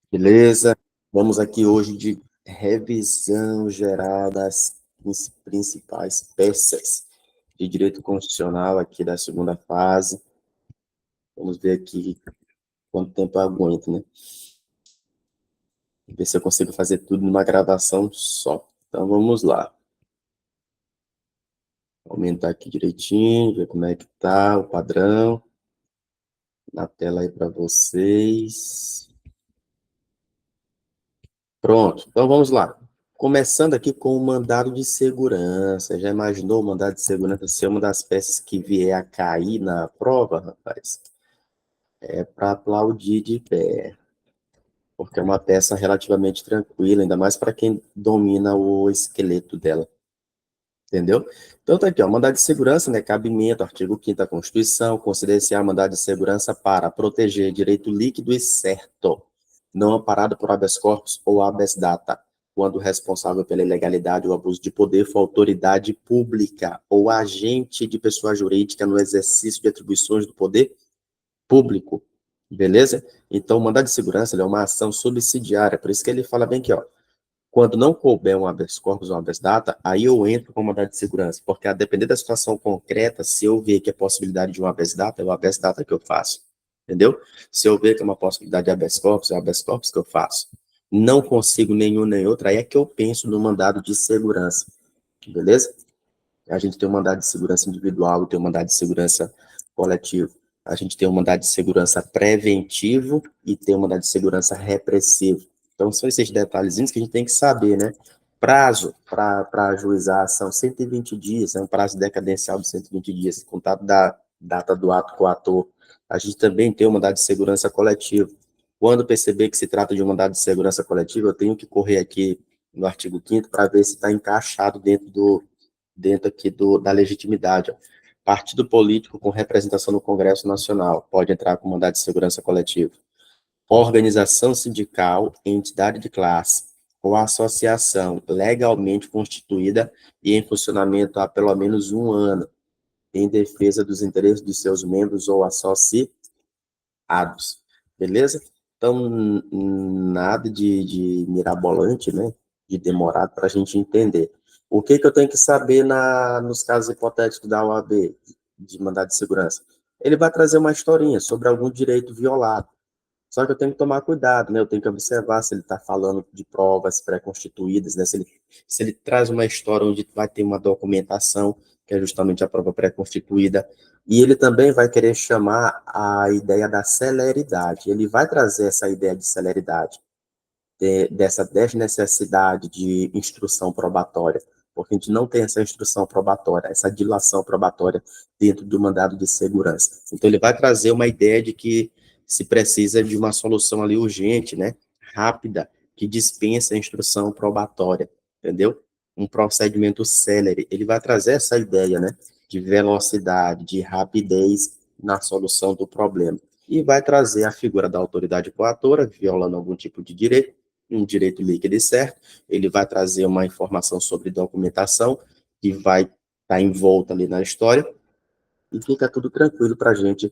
Beleza? Vamos aqui hoje de revisão geral das principais peças de direito constitucional aqui da segunda fase. Vamos ver aqui quanto tempo eu aguento, né? Ver se eu consigo fazer tudo numa gravação só. Então vamos lá. Aumentar aqui direitinho, ver como é que tá o padrão. Na tela aí para vocês. Pronto, então vamos lá. Começando aqui com o mandado de segurança. Já imaginou o mandado de segurança ser uma das peças que vier a cair na prova, rapaz? É para aplaudir de pé, porque é uma peça relativamente tranquila, ainda mais para quem domina o esqueleto dela. Entendeu? Então tá aqui, ó, mandado de segurança, né, cabimento, artigo 5º da Constituição, considerar mandado de segurança para proteger direito líquido e certo, não amparado por habeas corpus ou habeas data, quando o responsável pela ilegalidade ou abuso de poder for autoridade pública ou agente de pessoa jurídica no exercício de atribuições do poder público, beleza? Então, o mandado de segurança ele é uma ação subsidiária, por isso que ele fala bem aqui, ó, quando não couber um habeas corpus ou um habeas data, aí eu entro com mandado de segurança, porque a depender da situação concreta, se eu ver que é possibilidade de um habeas data, é o habeas data que eu faço, entendeu? Se eu ver que é uma possibilidade de habeas corpus, é o habeas corpus que eu faço. Não consigo nenhum nem outro, aí é que eu penso no mandado de segurança, beleza? A gente tem um mandado de segurança individual e tem um mandado de segurança coletivo. A gente tem um mandado de segurança preventivo e tem um mandado de segurança repressivo. Então, são esses detalhezinhos que a gente tem que saber, né? Prazo para ajuizar a ação, 120 dias, é um prazo decadencial de 120 dias, contado da data do ato coator. A gente também tem um mandado de segurança coletivo. Quando perceber que se trata de um mandado de segurança coletivo, eu tenho que correr aqui no artigo 5º para ver se está encaixado dentro aqui da legitimidade. Ó. Partido político com representação no Congresso Nacional pode entrar com mandado de segurança coletivo. Organização sindical, entidade de classe ou associação legalmente constituída e em funcionamento há pelo menos um ano, em defesa dos interesses dos seus membros ou associados. Beleza? Então, nada de mirabolante, né? De demorado para a gente entender. O que eu tenho que saber nos casos hipotéticos da OAB, de mandado de segurança? Ele vai trazer uma historinha sobre algum direito violado. Só que eu tenho que tomar cuidado, né? Eu tenho que observar se ele está falando de provas pré-constituídas, né? Se ele traz uma história onde vai ter uma documentação, que é justamente a prova pré-constituída, e ele também vai querer chamar a ideia da celeridade. Ele vai trazer essa ideia de celeridade, dessa desnecessidade de instrução probatória, porque a gente não tem essa instrução probatória, essa dilação probatória dentro do mandado de segurança. Então, ele vai trazer uma ideia de que se precisa de uma solução ali urgente, né, rápida, que dispensa a instrução probatória, entendeu? Um procedimento célere. Ele vai trazer essa ideia, né, de velocidade, de rapidez na solução do problema. E vai trazer a figura da autoridade coatora, violando algum tipo de direito, um direito líquido e certo, ele vai trazer uma informação sobre documentação, que vai estar envolta ali na história, e fica tudo tranquilo para a gente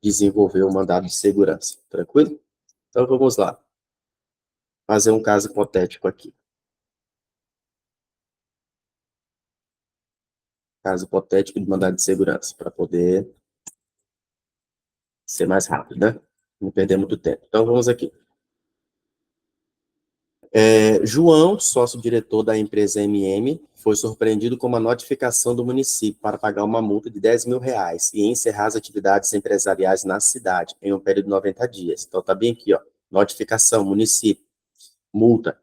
desenvolver o mandado de segurança. Tranquilo? Então vamos lá. Fazer um caso hipotético aqui. Caso hipotético de mandado de segurança, para poder ser mais rápido, né? Não perder muito tempo. Então vamos aqui. João, sócio-diretor da empresa MM, foi surpreendido com uma notificação do município para pagar uma multa de R$ 10.000 e encerrar as atividades empresariais na cidade em um período de 90 dias. Então, tá bem aqui, ó. Notificação, município, multa.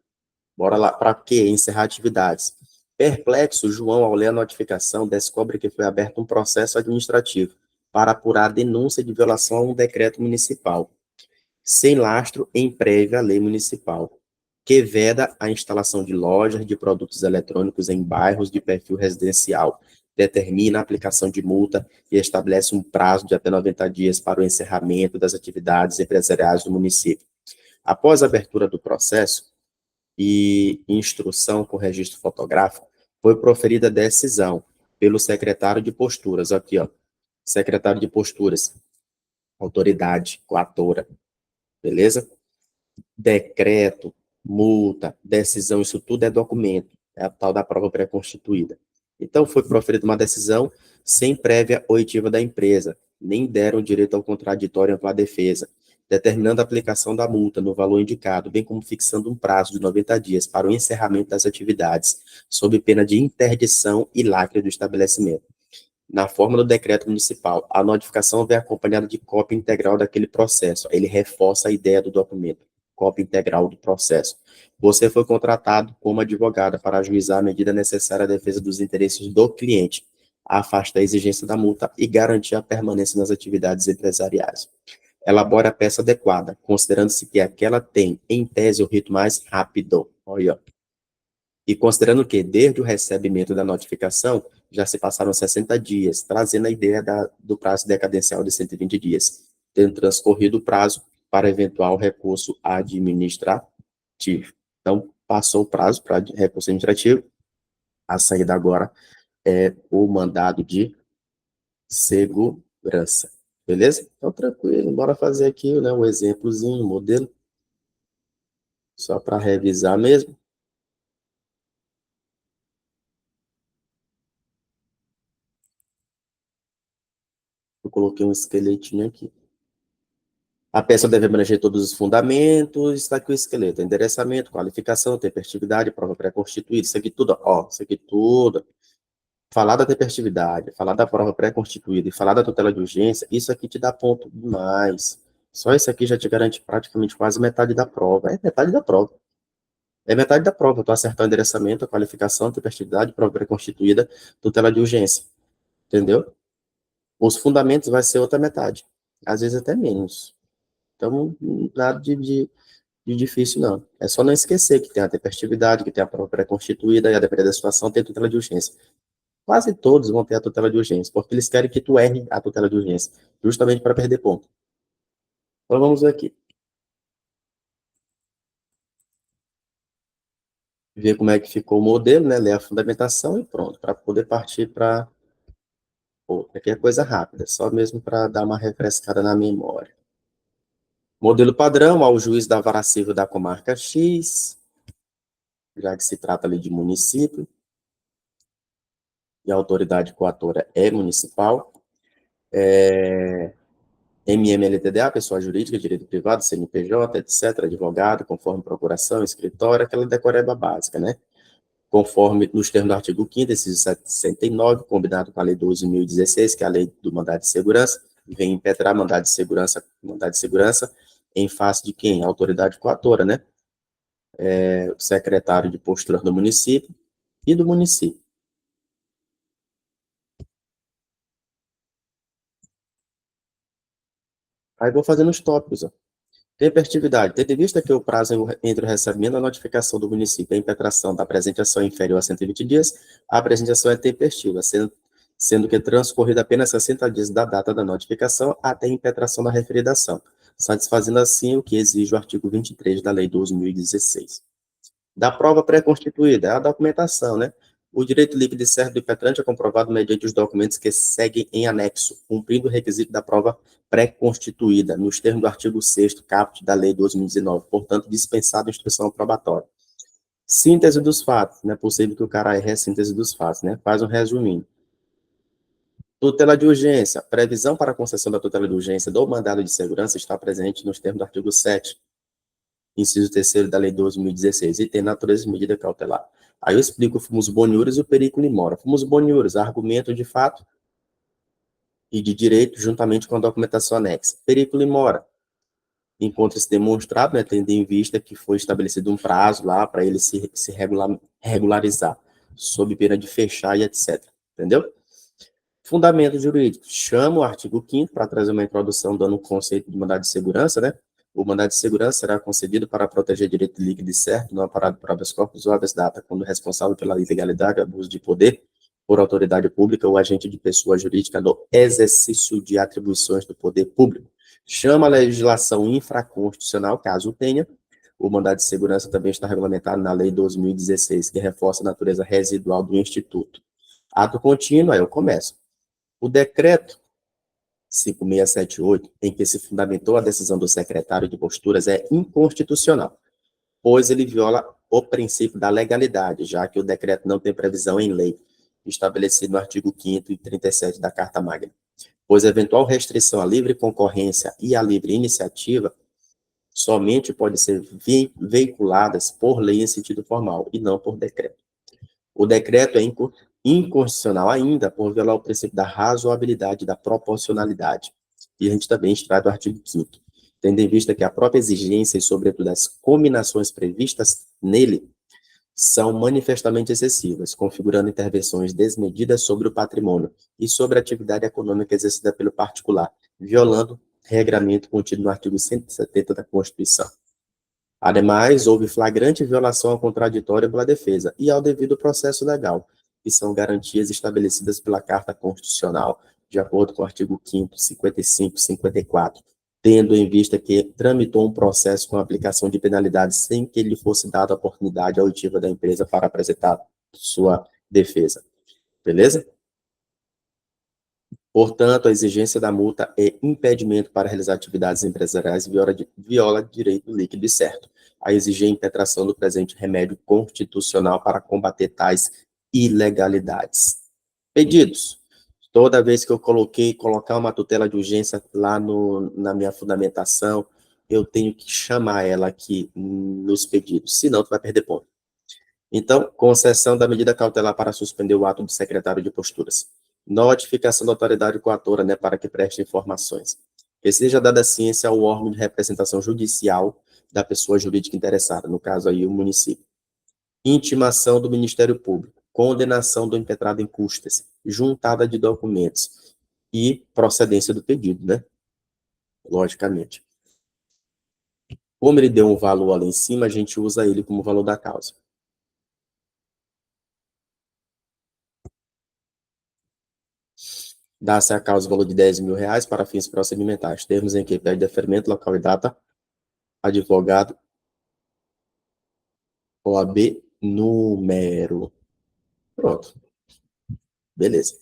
Bora lá. Para quê? Encerrar atividades. Perplexo, João, ao ler a notificação, descobre que foi aberto um processo administrativo para apurar a denúncia de violação a um decreto municipal sem lastro em prévia lei municipal, que veda a instalação de lojas de produtos eletrônicos em bairros de perfil residencial, determina a aplicação de multa e estabelece um prazo de até 90 dias para o encerramento das atividades empresariais do município. Após a abertura do processo e instrução com registro fotográfico, foi proferida a decisão pelo secretário de posturas, aqui, ó, secretário de posturas, autoridade coatora, beleza? decreto, multa, decisão, isso tudo é documento, é a tal da prova pré-constituída. Então, foi proferida uma decisão sem prévia oitiva da empresa, nem deram direito ao contraditório ampla defesa, determinando a aplicação da multa no valor indicado, bem como fixando um prazo de 90 dias para o encerramento das atividades, sob pena de interdição e lacre do estabelecimento. Na forma do decreto municipal, a notificação vem acompanhada de cópia integral daquele processo. Ele reforça a ideia do documento, cópia integral do processo. Você foi contratado como advogada para ajuizar a medida necessária à defesa dos interesses do cliente, afasta a exigência da multa e garantir a permanência nas atividades empresariais. Elabora a peça adequada, considerando-se que aquela tem, em tese, o rito mais rápido. Olha. E considerando que, desde o recebimento da notificação, já se passaram 60 dias, trazendo a ideia do prazo decadencial de 120 dias, tendo transcorrido o prazo para eventual recurso administrativo. Então, passou o prazo para recurso administrativo, a saída agora é o mandado de segurança. Beleza? Então, tranquilo, bora fazer aqui, né, um exemplozinho, um modelo, só para revisar mesmo. Eu coloquei um esqueletinho aqui. A peça deve abranger todos os fundamentos, está aqui o esqueleto, endereçamento, qualificação, tempestividade, prova pré-constituída, isso aqui tudo, ó, isso aqui tudo. Falar da tempestividade, falar da prova pré-constituída e falar da tutela de urgência, isso aqui te dá ponto demais. Só isso aqui já te garante praticamente quase metade da prova. É metade da prova. É metade da prova. Tu acertar o endereçamento, a qualificação, tempestividade, prova pré-constituída, tutela de urgência. Entendeu? Os fundamentos vai ser outra metade. Às vezes até menos. Então, nada de difícil, não. É só não esquecer que tem a tempestividade, que tem a prova pré-constituída, e a depender da situação tem a tutela de urgência. Quase todos vão ter a tutela de urgência, porque eles querem que tu erre a tutela de urgência, justamente para perder ponto. Então, vamos aqui. Ver como é que ficou o modelo, né? Ler a fundamentação e pronto, para poder partir para... Aqui é coisa rápida, só mesmo para dar uma refrescada na memória. Modelo padrão, ao juiz da vara civil da comarca X, já que se trata ali de município, e a autoridade coatora é municipal. MMLTDA, pessoa jurídica, direito privado, CNPJ, etc., advogado, conforme procuração, escritório, aquela decoreba básica, né? Conforme nos termos do artigo 5º, inciso 69, combinado com a Lei 12.016, que é a Lei do Mandado de Segurança, vem impetrar mandado de segurança em face de quem? A autoridade coatora, né? O secretário de postura do município e do município. Aí vou fazendo os tópicos, ó. Tempestividade. Tendo em vista que o prazo entre o recebimento e a notificação do município e a impetração da apresentação é inferior a 120 dias, a apresentação é tempestiva, sendo que transcorrido apenas 60 dias da data da notificação até a impetração da referida ação, satisfazendo assim o que exige o artigo 23 da Lei 12.016. Da prova pré-constituída, é a documentação, né? O direito líquido e certo do impetrante é comprovado mediante os documentos que seguem em anexo, cumprindo o requisito da prova pré-constituída, nos termos do artigo 6º caput da Lei 2019, portanto, dispensado a instrução probatória. Síntese dos fatos, não é possível que o cara erre a síntese dos fatos, né? Faz um resuminho. Tutela de urgência. Previsão para a concessão da tutela de urgência do mandado de segurança está presente nos termos do artigo 7º, inciso 3º da Lei 12.016, e tem natureza de medida cautelar. Aí eu explico o fumus boniuris e o periculum in mora. Fumus boniuris, argumento de fato e de direito, juntamente com a documentação anexa. Periculum in mora, encontra-se demonstrado, né, tendo em vista que foi estabelecido um prazo lá para ele se regularizar, sob pena de fechar e etc. Entendeu? Fundamento jurídico. Chama o artigo 5º para trazer uma introdução dando o conceito de mandado de segurança, né? O mandado de segurança será concedido para proteger direito líquido e certo, não amparado por habeas corpus ou habeas data, quando responsável pela ilegalidade, abuso de poder por autoridade pública ou agente de pessoa jurídica no exercício de atribuições do poder público. Chama a legislação infraconstitucional, caso tenha. O mandado de segurança também está regulamentado na Lei 12.016, que reforça a natureza residual do Instituto. Ato contínuo, aí eu começo. O decreto 5678, em que se fundamentou a decisão do secretário de Posturas, é inconstitucional, pois ele viola o princípio da legalidade, já que o decreto não tem previsão em lei, estabelecido no artigo 5º e 37 da Carta Magna, pois eventual restrição à livre concorrência e à livre iniciativa somente pode ser veiculadas por lei em sentido formal e não por decreto. O decreto é inconstitucional ainda por violar o princípio da razoabilidade e da proporcionalidade. E a gente também extrai do artigo 5º, tendo em vista que a própria exigência e, sobretudo, as combinações previstas nele são manifestamente excessivas, configurando intervenções desmedidas sobre o patrimônio e sobre a atividade econômica exercida pelo particular, violando regramento contido no artigo 170 da Constituição. Ademais, houve flagrante violação ao contraditório pela defesa e ao devido processo legal, que são garantias estabelecidas pela Carta Constitucional, de acordo com o artigo 5º, 55 e 54, tendo em vista que tramitou um processo com aplicação de penalidades sem que lhe fosse dada a oportunidade auditiva da empresa para apresentar sua defesa. Beleza? Portanto, a exigência da multa é impedimento para realizar atividades empresariais e viola direito líquido e certo, a exigir a impetração do presente remédio constitucional para combater tais ilegalidades. Pedidos. Toda vez que eu colocar uma tutela de urgência lá na minha fundamentação, eu tenho que chamar ela aqui nos pedidos, senão tu vai perder ponto. Então, concessão da medida cautelar para suspender o ato do secretário de Posturas. Notificação da autoridade coatora, né, para que preste informações. Que seja dada ciência ao órgão de representação judicial da pessoa jurídica interessada, no caso aí o município. Intimação do Ministério Público, condenação do impetrado em custas, juntada de documentos e procedência do pedido, né? Logicamente. Como ele deu um valor ali em cima, a gente usa ele como valor da causa. Dá-se a causa o valor de R$ 10.000 para fins procedimentais. Termos em que pede deferimento, local e data, advogado, OAB, número. Pronto. Beleza.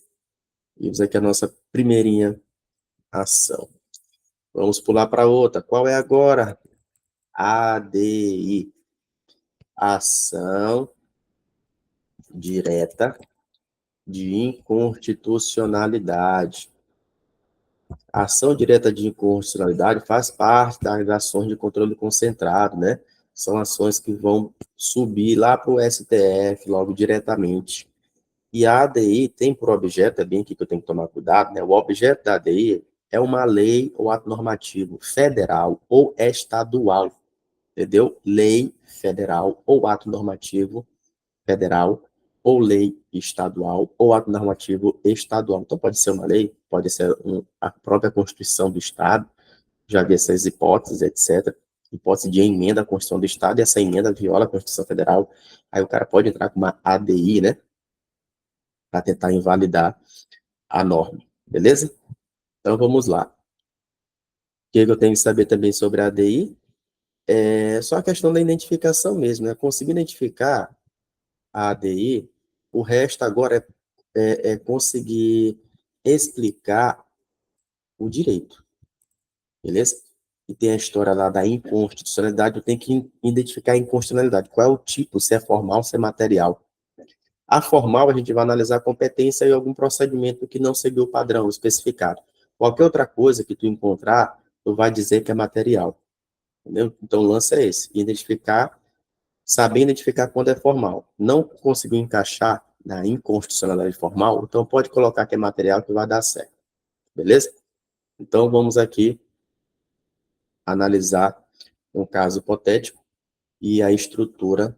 Vimos aqui a nossa primeirinha ação. Vamos pular para outra. Qual é agora? ADI. Ação direta de inconstitucionalidade. A ação direta de inconstitucionalidade faz parte das ações de controle concentrado, né? São ações que vão subir lá para o STF logo diretamente. E a ADI tem por objeto, é bem aqui que eu tenho que tomar cuidado, né? O objeto da ADI é uma lei ou ato normativo federal ou estadual, entendeu? Lei federal ou ato normativo federal ou lei estadual ou ato normativo estadual. Então, pode ser uma lei, pode ser a própria Constituição do Estado, já vi essas hipóteses, etc. Hipótese de emenda à Constituição do Estado, e essa emenda viola a Constituição Federal, aí o cara pode entrar com uma ADI, né, para tentar invalidar a norma, beleza? Então, vamos lá. O que eu tenho que saber também sobre a ADI? É só a questão da identificação mesmo, né? Conseguir identificar a ADI, o resto agora é conseguir explicar o direito, beleza? E tem a história lá da inconstitucionalidade, eu tenho que identificar a inconstitucionalidade, qual é o tipo, se é formal, se é material. A formal, a gente vai analisar a competência e algum procedimento que não seguiu o padrão especificado. Qualquer outra coisa que tu encontrar, tu vai dizer que é material, entendeu? Então, o lance é esse, saber identificar quando é formal. Não conseguiu encaixar na inconstitucionalidade formal, então pode colocar que é material que vai dar certo, beleza? Então, vamos aqui analisar um caso hipotético e a estrutura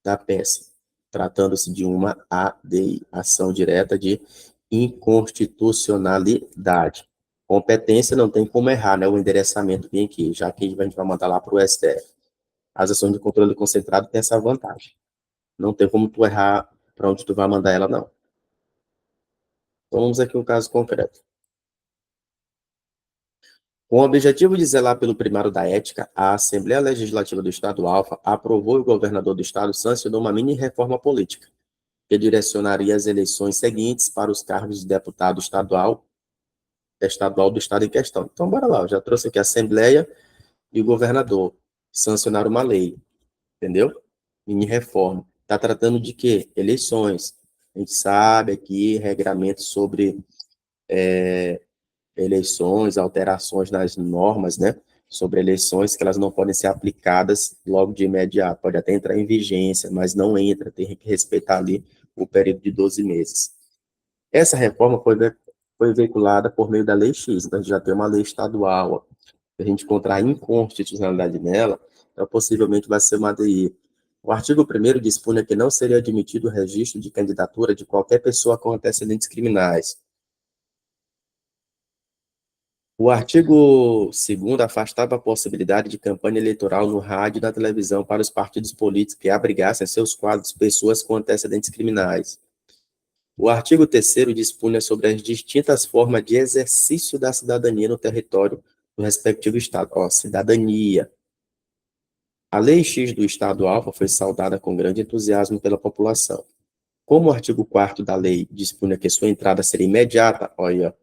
da peça, tratando-se de uma ADI, ação direta de inconstitucionalidade. Competência não tem como errar, né? O endereçamento vem aqui, já que a gente vai mandar lá para o STF. As ações de controle concentrado têm essa vantagem. Não tem como tu errar para onde tu vai mandar ela, não. Então, vamos aqui um caso concreto. Com o objetivo de zelar pelo primário da ética, a Assembleia Legislativa do Estado Alfa aprovou e o governador do Estado sancionou uma mini-reforma política, que direcionaria as eleições seguintes para os cargos de deputado estadual estadual do estado em questão. Então, bora lá, eu já trouxe aqui a Assembleia e o governador sancionaram uma lei, entendeu? Mini reforma. Está tratando de quê? Eleições. A gente sabe aqui regramentos sobre eleições, alterações nas normas, né? Sobre eleições que elas não podem ser aplicadas logo de imediato. Pode até entrar em vigência, mas não entra, tem que respeitar ali o período de 12 meses. Essa reforma foi veiculada por meio da Lei X, então a gente já tem uma lei estadual. Se a gente encontrar inconstitucionalidade nela, então possivelmente vai ser uma ADI. O artigo 1º dispunha que não seria admitido o registro de candidatura de qualquer pessoa com antecedentes criminais. O artigo 2º afastava a possibilidade de campanha eleitoral no rádio e na televisão para os partidos políticos que abrigassem em seus quadros pessoas com antecedentes criminais. O artigo 3º dispunha sobre as distintas formas de exercício da cidadania no território do respectivo estado. Ó, cidadania. A Lei X do Estado Alfa foi saudada com grande entusiasmo pela população. Como o artigo 4º da lei dispunha que sua entrada seria imediata, olha,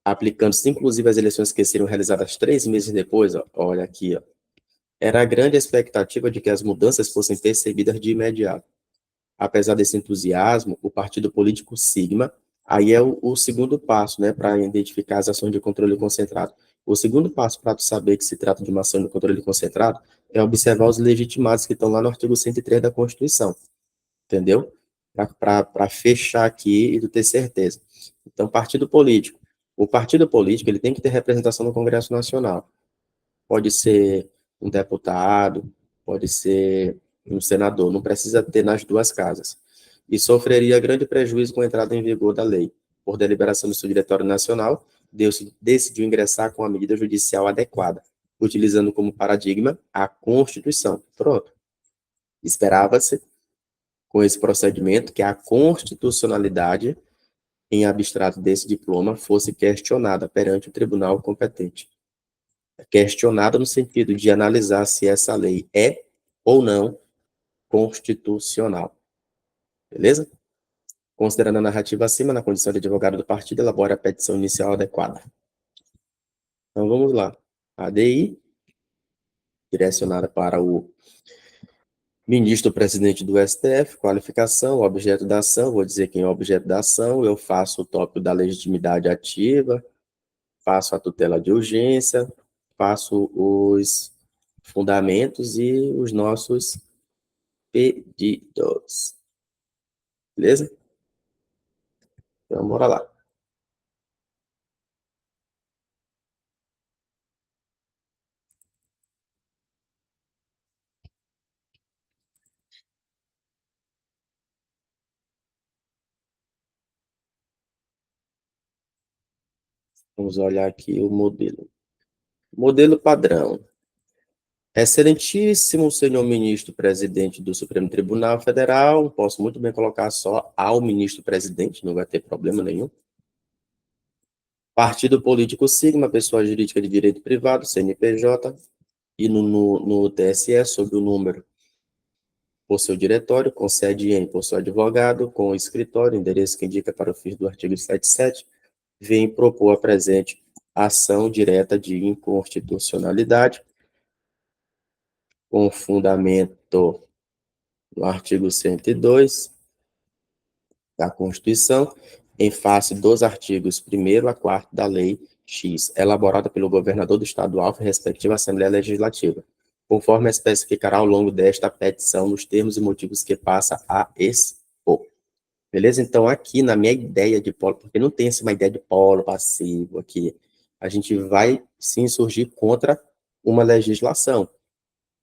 aplicando-se inclusive as eleições que seriam realizadas 3 meses depois, ó, olha aqui, ó, era a grande expectativa de que as mudanças fossem percebidas de imediato. Apesar desse entusiasmo, o partido político Sigma, aí é o segundo passo, né, para identificar as ações de controle concentrado. O segundo passo para tu saber que se trata de uma ação de controle concentrado é observar os legitimados que estão lá no artigo 103 da Constituição, entendeu? Para fechar aqui e tu ter certeza. Então, partido político. O partido político ele tem que ter representação no Congresso Nacional. Pode ser um deputado, pode ser um senador, não precisa ter nas duas casas. E sofreria grande prejuízo com a entrada em vigor da lei. Por deliberação do seu Diretório Nacional, Deus decidiu ingressar com a medida judicial adequada, utilizando como paradigma a Constituição. Pronto. Esperava-se, com esse procedimento, que a constitucionalidade em abstrato desse diploma fosse questionada perante o tribunal competente. Questionada no sentido de analisar se essa lei é ou não constitucional. Beleza? Considerando a narrativa acima, na condição de advogado do partido, elabore a petição inicial adequada. Então, vamos lá. ADI, direcionada para o ministro-presidente do STF, qualificação, objeto da ação, vou dizer quem é o objeto da ação, eu faço o tópico da legitimidade ativa, faço a tutela de urgência, faço os fundamentos e os nossos pedidos. Beleza? Então, bora lá. Vamos olhar aqui o modelo. Modelo padrão. Excelentíssimo senhor ministro-presidente do Supremo Tribunal Federal, posso muito bem colocar só ao ministro-presidente, não vai ter problema nenhum. Partido político Sigma, pessoa jurídica de direito privado, CNPJ, e no TSE, sob o número por seu diretório, com sede em por seu advogado, com o escritório, endereço que indica para o fim do artigo 77, vem propor a presente ação direta de inconstitucionalidade, com fundamento no artigo 102 da Constituição, em face dos artigos 1º a 4º da Lei X, elaborada pelo governador do Estado Alfa e respectiva Assembleia Legislativa, conforme especificará ao longo desta petição nos termos e motivos que passa a expor. Beleza? Então, aqui na minha ideia de polo, porque não tem uma ideia de polo passivo aqui, a gente vai se insurgir contra uma legislação,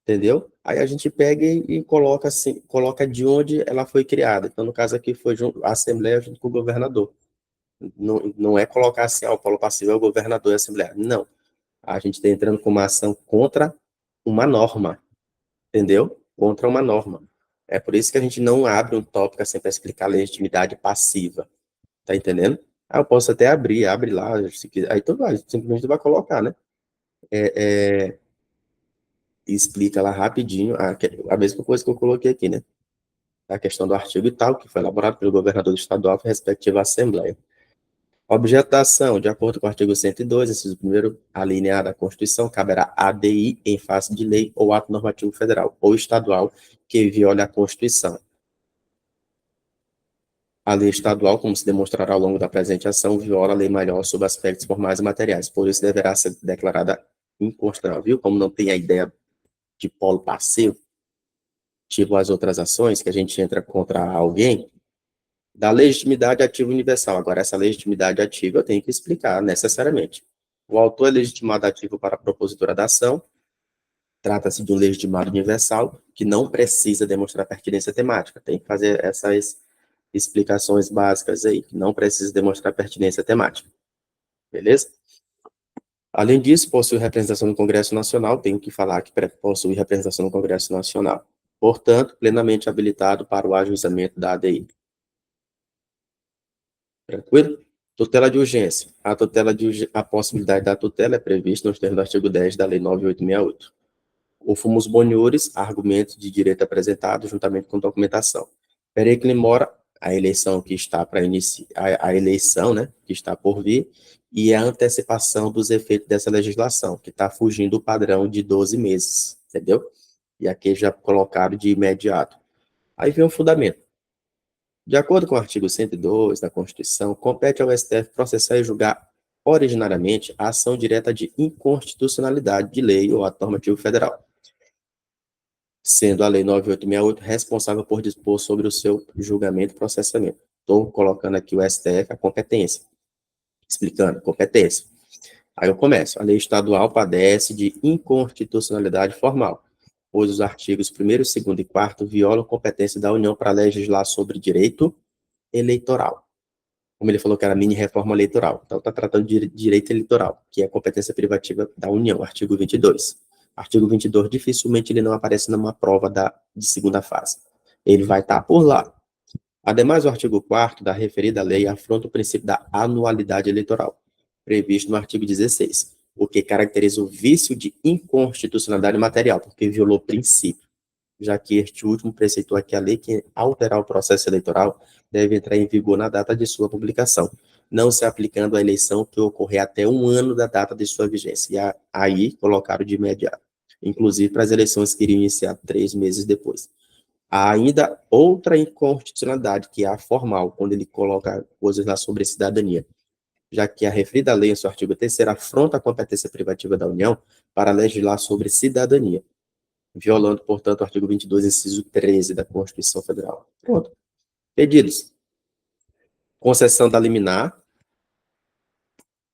entendeu? Aí a gente pega e coloca assim, coloca de onde ela foi criada. Então, no caso aqui, foi a Assembleia junto com o governador. Não é colocar assim, o polo passivo é o governador e a Assembleia. Não. A gente está entrando com uma ação contra uma norma, entendeu? Contra uma norma. É por isso que a gente não abre um tópico assim para explicar legitimidade passiva. Tá entendendo? Eu posso até abrir, abre lá, se quiser. Aí tu vai, simplesmente tu vai colocar, né? E explica lá rapidinho a mesma coisa que eu coloquei aqui, né? A questão do artigo e tal, que foi elaborado pelo governador do estado do Alfa, respectiva Assembleia. Objeto da ação, de acordo com o artigo 102, inciso 1º, alineado à Constituição, caberá ADI em face de lei ou ato normativo federal ou estadual que viole a Constituição. A lei estadual, como se demonstrará ao longo da presente ação, viola a lei maior sob aspectos formais e materiais, por isso deverá ser declarada inconstitucional, viu? Como não tem a ideia de polo passivo, tipo as outras ações, que a gente entra contra alguém, da legitimidade ativa universal. Agora, essa legitimidade ativa eu tenho que explicar necessariamente. O autor é legitimado ativo para a propositura da ação, trata-se de um legitimado universal que não precisa demonstrar pertinência temática. Tem que fazer essas explicações básicas aí, que não precisa demonstrar pertinência temática. Beleza? Além disso, possui representação no Congresso Nacional, tenho que falar que possui representação no Congresso Nacional. Portanto, plenamente habilitado para o ajuizamento da ADI. Tranquilo? Tutela de urgência. A possibilidade da tutela é prevista nos termos do artigo 10 da Lei 9.868. O fumus boniuris, argumento de direito apresentado juntamente com documentação. Pericle mora, a eleição que está para iniciar, a eleição, né, que está por vir, e a antecipação dos efeitos dessa legislação, que está fugindo do padrão de 12 meses, entendeu? E aqui já colocaram de imediato. Aí vem o fundamento. De acordo com o artigo 102 da Constituição, compete ao STF processar e julgar originariamente a ação direta de inconstitucionalidade de lei ou ato normativo federal, sendo a Lei 9.868 responsável por dispor sobre o seu julgamento e processamento. Estou colocando aqui o STF, a competência, explicando, competência. Aí eu começo. A lei estadual padece de inconstitucionalidade formal, pois os artigos 1º, 2º e 4º violam a competência da União para legislar sobre direito eleitoral. Como ele falou que era mini-reforma eleitoral. Então, está tratando de direito eleitoral, que é a competência privativa da União, artigo 22. Artigo 22, dificilmente ele não aparece numa prova de segunda fase. Ele vai estar por lá. Ademais, o artigo 4º da referida lei afronta o princípio da anualidade eleitoral, previsto no artigo 16, o que caracteriza o vício de inconstitucionalidade material, porque violou o princípio, já que este último preceitou aqui a lei que alterar o processo eleitoral deve entrar em vigor na data de sua publicação, não se aplicando à eleição que ocorrer até um ano da data de sua vigência. E aí colocaram de imediato, inclusive para as eleições que iriam iniciar 3 meses depois. Há ainda outra inconstitucionalidade, que é a formal, quando ele coloca coisas lá sobre cidadania, já que a referida lei, em seu artigo 3º, afronta a competência privativa da União para legislar sobre cidadania, violando, portanto, o artigo 22, inciso 13 da Constituição Federal. Pronto. Pedidos. Concessão da liminar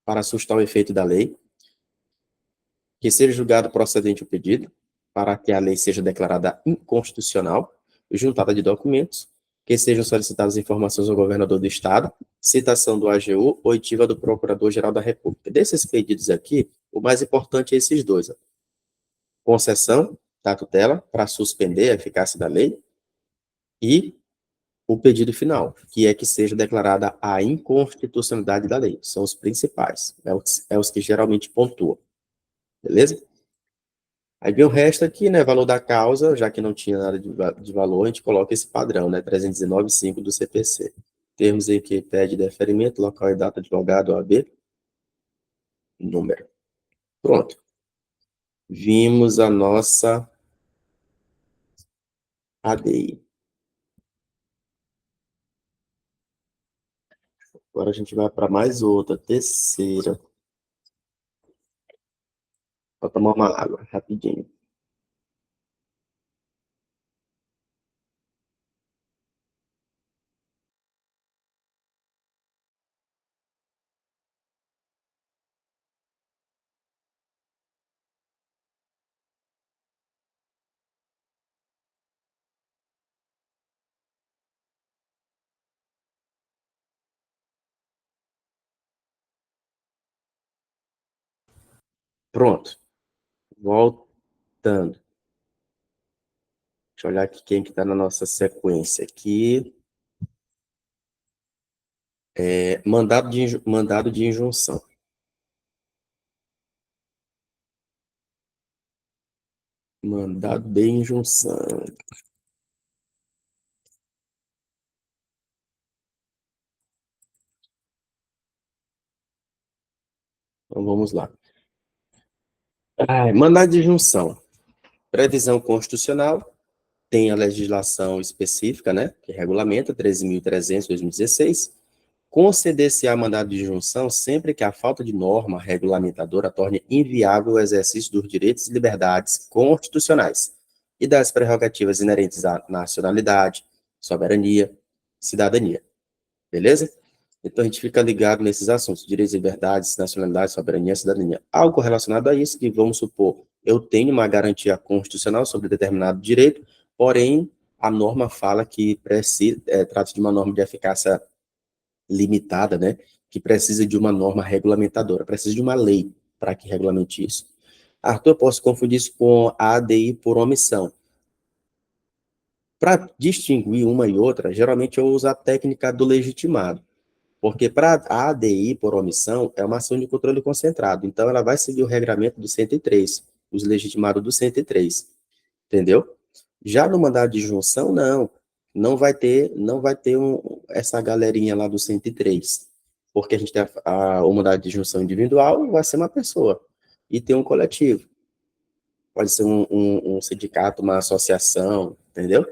para sustar o efeito da lei, que seja julgado procedente o pedido, para que a lei seja declarada inconstitucional, juntada de documentos, que sejam solicitadas informações ao governador do Estado, citação do AGU, oitiva do Procurador-Geral da República. Desses pedidos aqui, o mais importante é esses dois. Ó. Concessão da tutela para suspender a eficácia da lei e o pedido final, que é que seja declarada a inconstitucionalidade da lei. São os principais, os que geralmente pontuam. Beleza? Aí vem o resto aqui, né? Valor da causa, já que não tinha nada de valor, a gente coloca esse padrão, né? 319,5 do CPC. Termos em que pede deferimento, local e data, advogado, OAB, número. Pronto. Vimos a nossa ADI. Agora a gente vai para mais outra, terceira. Vou tomar uma água, rapidinho. Pronto. Voltando. Deixa eu olhar aqui quem que está na nossa sequência aqui. Mandado de injunção. Mandado de injunção. Então, vamos lá. Mandado de junção. Previsão constitucional, tem a legislação específica, né, que regulamenta 13.300, 2016, conceder-se-á mandado de junção sempre que a falta de norma regulamentadora torne inviável o exercício dos direitos e liberdades constitucionais e das prerrogativas inerentes à nacionalidade, soberania, cidadania. Beleza? Então, a gente fica ligado nesses assuntos, direitos e liberdades, nacionalidade, soberania, cidadania. Algo relacionado a isso, que vamos supor, eu tenho uma garantia constitucional sobre determinado direito, porém, a norma fala que trata de uma norma de eficácia limitada, né, que precisa de uma norma regulamentadora, precisa de uma lei para que regulamente isso. Arthur, eu posso confundir isso com a ADI por omissão. Para distinguir uma e outra, geralmente eu uso a técnica do legitimado. Porque para a ADI por omissão é uma ação de controle concentrado. Então, ela vai seguir o regramento do 103, os legitimados do 103. Entendeu? Já no mandado de junção, não. Não vai ter essa galerinha lá do 103. Porque a gente tem o mandado de junção individual, vai ser uma pessoa. E tem um coletivo. Pode ser um sindicato, uma associação, entendeu?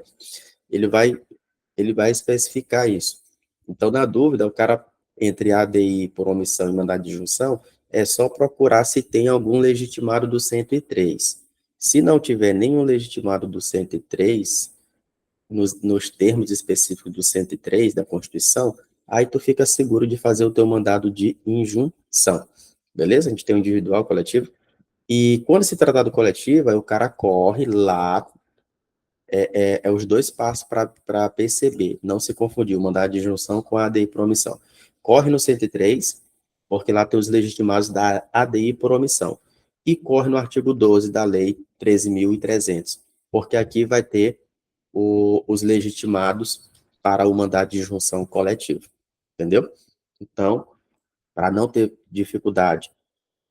Ele vai especificar isso. Então, na dúvida, o cara, entre ADI por omissão e mandado de junção, é só procurar se tem algum legitimado do 103. Se não tiver nenhum legitimado do 103, nos termos específicos do 103 da Constituição, aí tu fica seguro de fazer o teu mandado de injunção. Beleza? A gente tem o individual, o coletivo. E quando se tratar do coletivo, aí o cara corre lá, os dois passos para perceber, não se confundir o mandado de junção com a ADI por omissão. Corre no 103, porque lá tem os legitimados da ADI por omissão. E corre no artigo 12 da Lei 13.300, porque aqui vai ter os legitimados para o mandado de junção coletivo. Entendeu? Então, para não ter dificuldade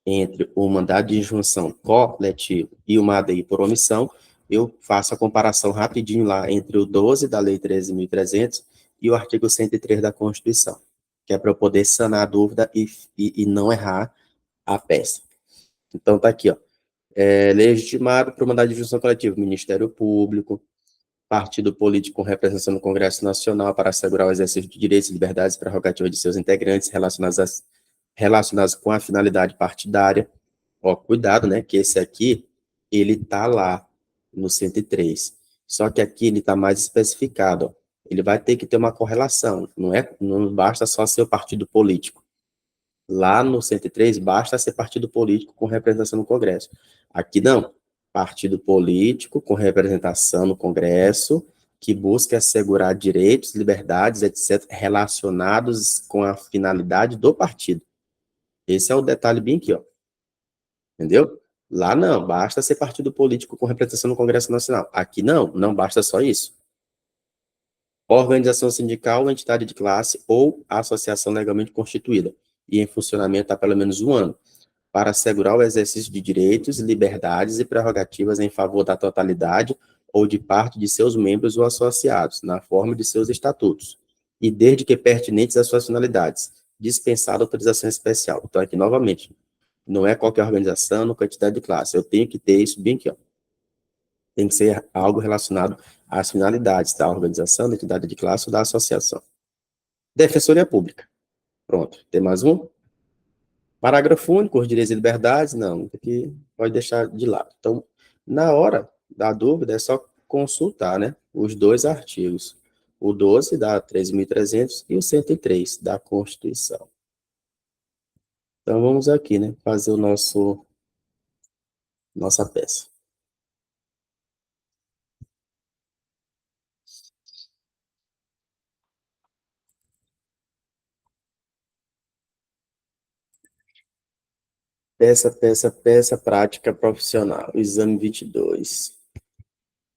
entre o mandado de injunção coletivo e uma ADI por omissão, eu faço a comparação rapidinho lá entre o 12 da Lei 13.300 e o artigo 103 da Constituição, que é para eu poder sanar a dúvida e não errar a peça. Então, tá aqui, ó. Legitimado para o mandado de injunção coletivo, Ministério Público, partido político com representação no Congresso Nacional para assegurar o exercício de direitos, liberdades e prerrogativas de seus integrantes relacionados com a finalidade partidária. Ó, cuidado, né, que esse aqui, ele tá lá no 103. Só que aqui ele tá mais especificado, ó. Ele vai ter que ter uma correlação, não basta só ser o partido político. Lá no 103, basta ser partido político com representação no Congresso. Aqui não, partido político com representação no Congresso, que busca assegurar direitos, liberdades, etc., relacionados com a finalidade do partido. Esse é o detalhe bem aqui, ó. Entendeu? Lá não, basta ser partido político com representação no Congresso Nacional. Aqui não, não basta só isso. Organização sindical, entidade de classe ou associação legalmente constituída e em funcionamento há pelo menos 1 ano, para assegurar o exercício de direitos, liberdades e prerrogativas em favor da totalidade ou de parte de seus membros ou associados, na forma de seus estatutos, e desde que pertinentes às suas finalidades, dispensada autorização especial. Então, aqui, novamente, não é qualquer organização, não quantidade de classe. Eu tenho que ter isso bem aqui, ó. Tem que ser algo relacionado às finalidades da organização, da entidade de classe ou da associação. Defensoria Pública. Pronto. Tem mais um? Parágrafo único, os direitos e liberdades, não. Aqui pode deixar de lado. Então, na hora da dúvida, é só consultar, né, os dois artigos. O 12 da 13.300 e o 103 da Constituição. Então, vamos aqui, né, fazer nossa peça. Peça prática profissional, exame 22.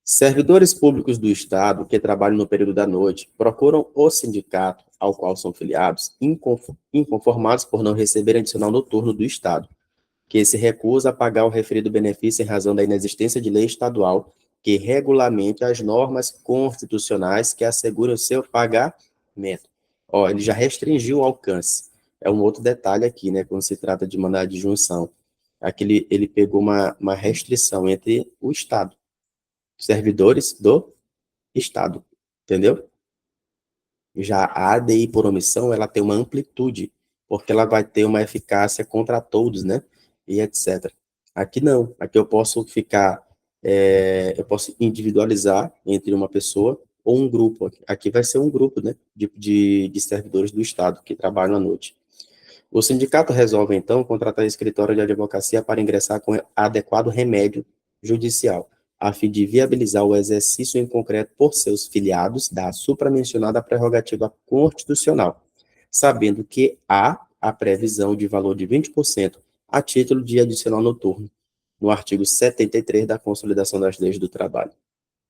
Servidores públicos do Estado que trabalham no período da noite procuram o sindicato ao qual são filiados, inconformados por não receberem adicional noturno do Estado, que se recusa a pagar o referido benefício em razão da inexistência de lei estadual que regulamente as normas constitucionais que asseguram o seu pagamento. Ó, ele já restringiu o alcance. é um outro detalhe aqui, né, quando se trata de mandado de junção. Aqui ele pegou uma restrição entre o Estado, servidores do Estado, entendeu? Já a ADI por omissão, ela tem uma amplitude, porque ela vai ter uma eficácia contra todos, né? E etc. Aqui não. Aqui eu posso ficar, eu posso individualizar entre uma pessoa ou um grupo. Aqui vai ser um grupo, né? De servidores do Estado que trabalham à noite. O sindicato resolve, então, contratar escritório de advocacia para ingressar com adequado remédio judicial, a fim de viabilizar o exercício em concreto por seus filiados da supramencionada prerrogativa constitucional, sabendo que há a previsão de valor de 20% a título de adicional noturno, no artigo 73 da Consolidação das Leis do Trabalho.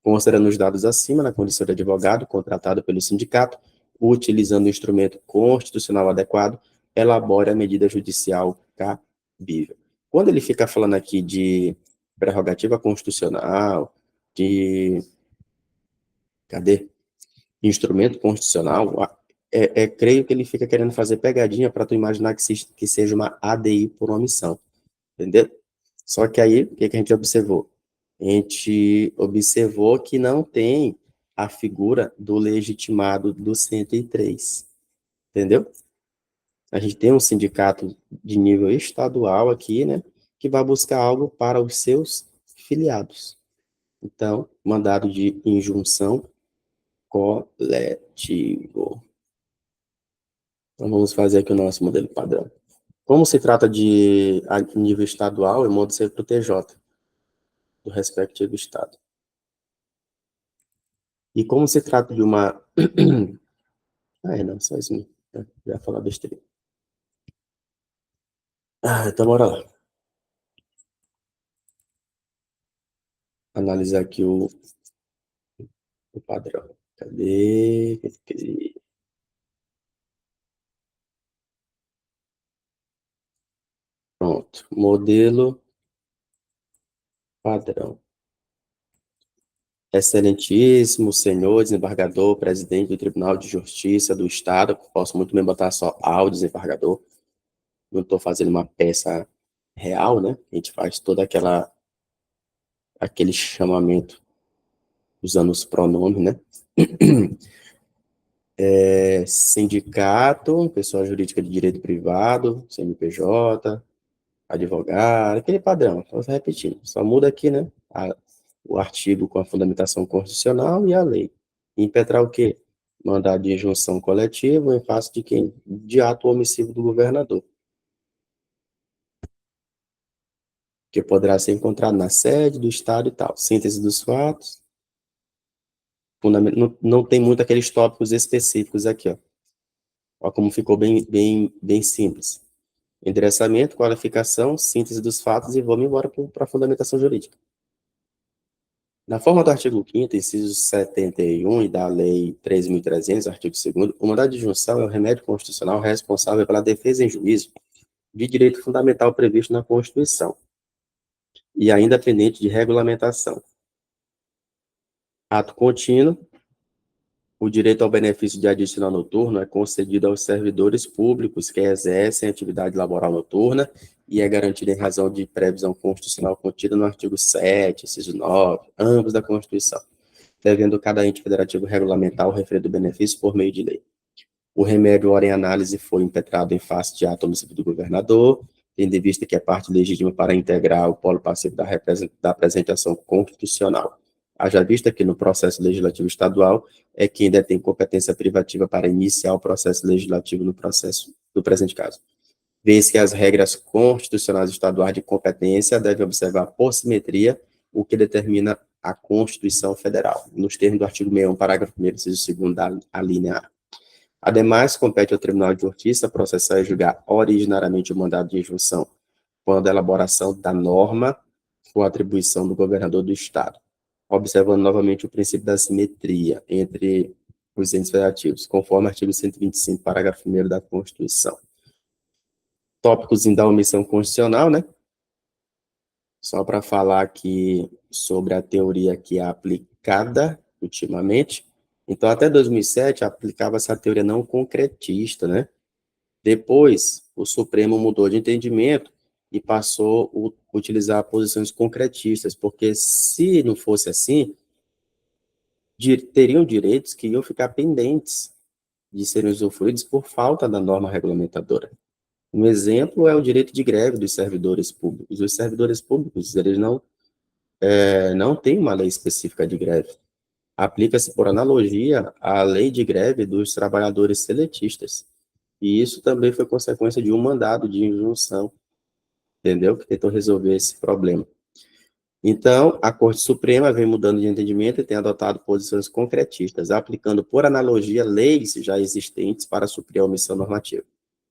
Considerando os dados acima, na condição de advogado contratado pelo sindicato, utilizando o instrumento constitucional adequado, elabore a medida judicial cabível. Quando ele fica falando aqui de prerrogativa constitucional, de, cadê? Instrumento constitucional, creio que ele fica querendo fazer pegadinha para tu imaginar que seja uma ADI por omissão, entendeu? Só que aí, o que a gente observou? A gente observou que não tem a figura do legitimado do 103, entendeu? A gente tem um sindicato de nível estadual aqui, né, que vai buscar algo para os seus filiados. Então, mandado de injunção coletivo. Então, vamos fazer aqui o nosso modelo padrão. Como se trata de a nível estadual, eu mando ser para o TJ, do respectivo estado. E como se trata de uma... não, só isso mesmo. Já ia falar besteira. Então bora lá. Analisar aqui o padrão. Cadê? Pronto. Modelo padrão. Excelentíssimo senhor desembargador, presidente do Tribunal de Justiça do Estado. Posso muito bem botar só ao desembargador. Não estou fazendo uma peça real, né? A gente faz toda aquele chamamento usando os pronomes, né? Sindicato, pessoa jurídica de direito privado, CNPJ, advogado, aquele padrão. Então, vou repetir. Só muda aqui, né? O artigo com a fundamentação constitucional e a lei. Impetrar o quê? Mandado de injunção coletiva em face de quem? De ato omissivo do governador. Que poderá ser encontrado na sede do Estado e tal. Síntese dos fatos. Não tem muito aqueles tópicos específicos aqui, ó. Ó como ficou bem simples. Endereçamento, qualificação, síntese dos fatos e vamos embora para a fundamentação jurídica. Na forma do artigo 5º, inciso 71 e da Lei 3.300, artigo 2º, o mandado de junção é o remédio constitucional responsável pela defesa em juízo de direito fundamental previsto na Constituição e ainda pendente de regulamentação. Ato contínuo, o direito ao benefício de adicional noturno é concedido aos servidores públicos que exercem atividade laboral noturna e é garantido em razão de previsão constitucional contida no artigo 7, inciso 9, ambos da Constituição, devendo cada ente federativo regulamentar o referido benefício por meio de lei. O remédio, ora em análise, foi impetrado em face de ato omissivo do governador, tendo em vista que é parte legítima para integrar o polo passivo da apresentação constitucional. Haja vista que no processo legislativo estadual é quem detém competência privativa para iniciar o processo legislativo no processo do presente caso. Vez que as regras constitucionais estaduais de competência devem observar por simetria o que determina a Constituição Federal, nos termos do artigo 61, parágrafo 1º, inciso 2º da linha A. Ademais, compete ao Tribunal de Justiça processar e julgar originariamente o mandado de injunção, quando a elaboração da norma for atribuição do governador do Estado, observando novamente o princípio da simetria entre os entes federativos, conforme o artigo 125, parágrafo 1º da Constituição. Tópicos da omissão constitucional, né? Só para falar aqui sobre a teoria que é aplicada ultimamente. Então, até 2007, aplicava essa teoria não concretista, né? Depois, o Supremo mudou de entendimento e passou a utilizar posições concretistas, porque se não fosse assim, teriam direitos que iam ficar pendentes de serem usufruídos por falta da norma regulamentadora. Um exemplo é o direito de greve dos servidores públicos. Os servidores públicos, eles não têm uma lei específica de greve. Aplica-se, por analogia, a lei de greve dos trabalhadores seletistas. E isso também foi consequência de um mandado de injunção, entendeu? Que tentou resolver esse problema. Então, a Corte Suprema vem mudando de entendimento e tem adotado posições concretistas, aplicando, por analogia, leis já existentes para suprir a omissão normativa,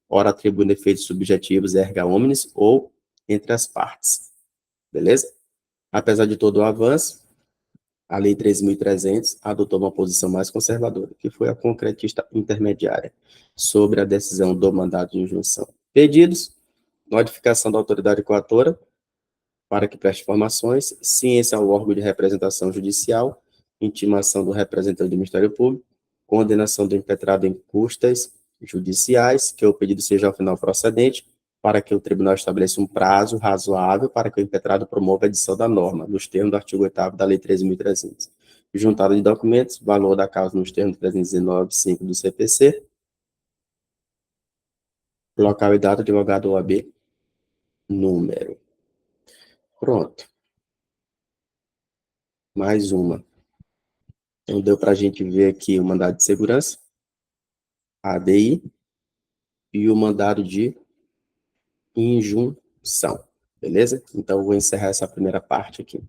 ora atribuindo efeitos subjetivos erga omnes ou entre as partes. Beleza? Apesar de todo o avanço, a Lei 13.300 adotou uma posição mais conservadora, que foi a concretista intermediária, sobre a decisão do mandado de injunção. Pedidos: notificação da autoridade coatora, para que preste informações, ciência ao órgão de representação judicial, intimação do representante do Ministério Público, condenação do impetrado em custas judiciais, que o pedido seja ao final procedente, para que o tribunal estabeleça um prazo razoável para que o impetrado promova a edição da norma, nos termos do artigo 8º da Lei 13.300. Juntada de documentos, valor da causa nos termos 319.5 do CPC, local e data, advogado OAB, número. Pronto. Mais uma. Então, deu para a gente ver aqui o mandado de segurança, a ADI, e o mandado de injunção, beleza? Então, eu vou encerrar essa primeira parte aqui.